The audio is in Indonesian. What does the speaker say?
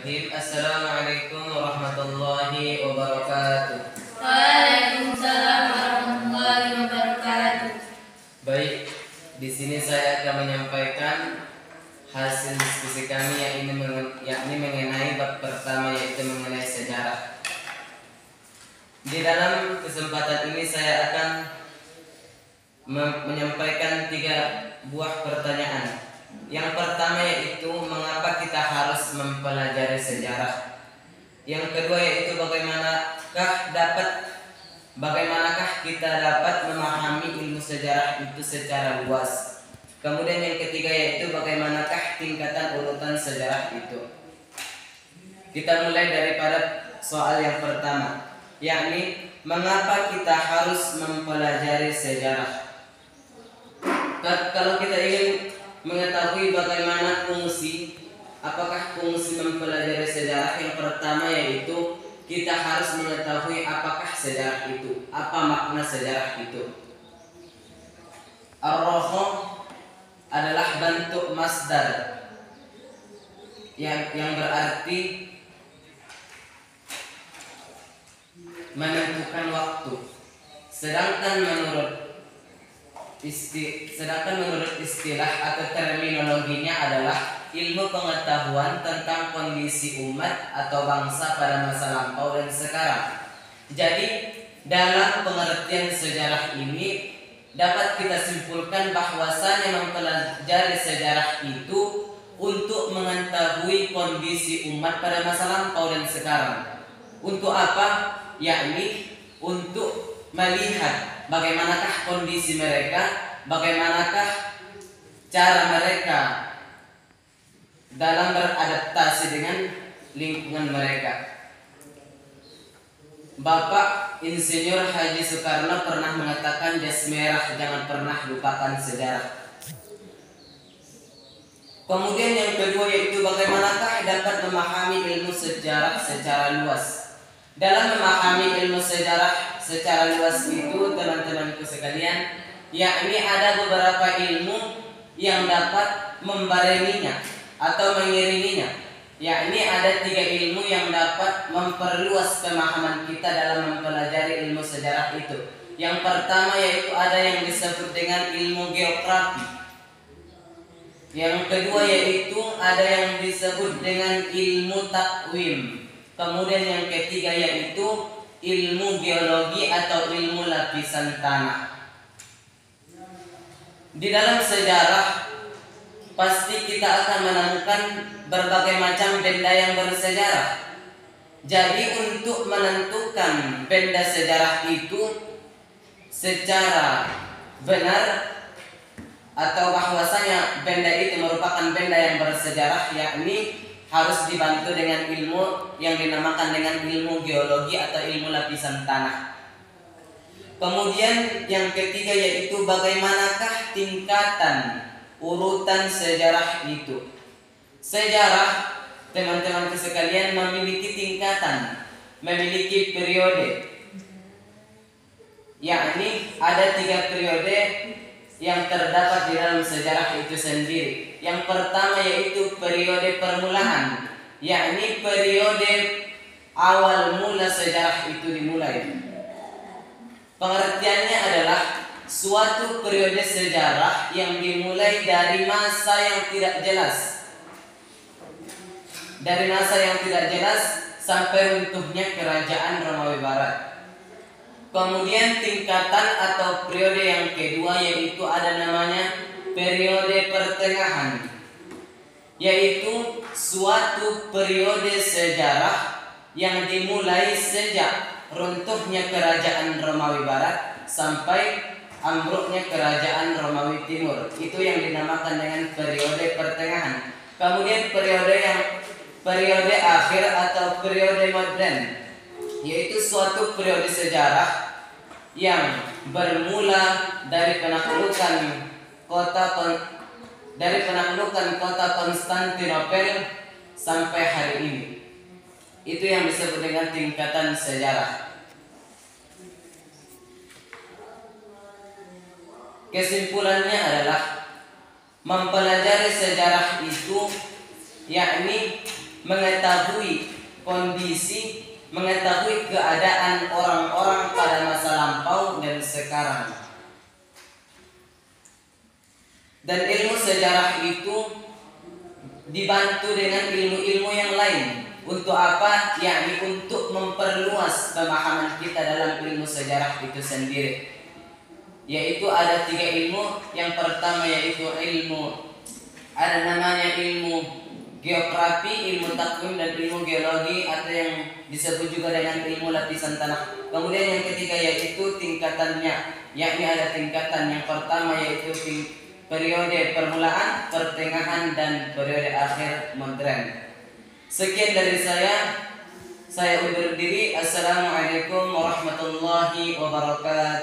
Bismillahirrahmanirrahim. Assalamualaikum warahmatullahi wabarakatuh. Waalaikumsalam warahmatullahi wabarakatuh. Baik, di sini saya akan menyampaikan hasil diskusi kami yakni mengenai bab pertama, yaitu mengenai sejarah. Di dalam kesempatan ini saya akan menyampaikan 3 buah pertanyaan. Yang pertama yaitu mengapa kita harus mempelajari sejarah. Yang kedua yaitu bagaimanakah kita dapat memahami ilmu sejarah itu secara luas. Kemudian yang ketiga yaitu bagaimanakah tingkatan urutan sejarah itu. Kita mulai daripada soal yang pertama, yakni mengapa kita harus mempelajari sejarah. Kalau kita ingin mengetahui bagaimana apakah fungsi mempelajari sejarah, yang pertama yaitu kita harus mengetahui apakah sejarah itu, apa makna sejarah itu. Ar-roho adalah bentuk masdar yang berarti menentukan waktu. Sedangkan menurut istilah atau terminologinya adalah ilmu pengetahuan tentang kondisi umat atau bangsa pada masa lampau dan sekarang. Jadi dalam pengertian sejarah ini dapat kita simpulkan bahwasanya mempelajari sejarah itu untuk mengetahui kondisi umat pada masa lampau dan sekarang. Untuk apa? Yakni untuk melihat bagaimanakah kondisi mereka, bagaimanakah cara mereka dalam beradaptasi dengan lingkungan mereka. Bapak Insinyur Haji Soekarno pernah mengatakan, jas merah jangan pernah lupakan sejarah. Kemudian yang kedua yaitu bagaimanakah dapat memahami ilmu sejarah secara luas. Dalam memahami ilmu sejarah secara luas itu, teman-temanku sekalian, yakni ada beberapa ilmu yang dapat membarenginya atau mengiringinya. Yakni ada 3 ilmu yang dapat memperluas pemahaman kita dalam mempelajari ilmu sejarah itu. Yang pertama yaitu ada yang disebut dengan ilmu geografi. Yang kedua yaitu ada yang disebut dengan ilmu takwim. Kemudian yang ketiga yaitu ilmu geologi atau ilmu lapisan tanah. Di dalam sejarah pasti kita akan menemukan berbagai macam benda yang bersejarah. Jadi untuk menentukan benda sejarah itu secara benar atau bahwasanya benda itu merupakan benda yang bersejarah, yakni harus dibantu dengan ilmu yang dinamakan dengan ilmu geologi atau ilmu lapisan tanah. Kemudian yang ketiga yaitu bagaimanakah tingkatan urutan sejarah itu. Sejarah, teman-teman sekalian, memiliki tingkatan, memiliki periode. Yakni ada 3 periode yang terdapat di dalam sejarah itu sendiri. Yang pertama yaitu periode permulaan, yakni periode awal mula sejarah itu dimulai. Pengertiannya adalah suatu periode sejarah yang dimulai dari masa yang tidak jelas. Dari masa yang tidak jelas sampai runtuhnya kerajaan Romawi Barat. Kemudian tingkatan atau periode yang kedua yaitu ada namanya periode pertengahan, yaitu suatu periode sejarah yang dimulai sejak runtuhnya kerajaan Romawi Barat sampai ambruknya kerajaan Romawi Timur. Itu yang dinamakan dengan periode pertengahan. Kemudian periode akhir atau periode modern, yaitu suatu periode sejarah yang bermula dari penaklukan kota Konstantinopel sampai hari ini. Itu yang disebut dengan tingkatan sejarah. Kesimpulannya adalah mempelajari sejarah itu yakni mengetahui kondisi, mengetahui keadaan orang-orang pada masa lampau dan sekarang. Dan ilmu sejarah itu dibantu dengan ilmu-ilmu yang lain. Untuk apa? Yakni untuk memperluas pemahaman kita dalam ilmu sejarah itu sendiri. Yaitu ada 3 ilmu. Yang pertama yaitu ilmu, ada namanya ilmu geografi, ilmu takwim, dan ilmu geologi, atau yang disebut juga dengan ilmu lapisan tanah. Kemudian yang ketiga yaitu tingkatannya, yakni ada tingkatan. Yang pertama yaitu periode permulaan, pertengahan, dan periode akhir modern. Sekian dari saya undur diri. Assalamualaikum warahmatullahi wabarakatuh.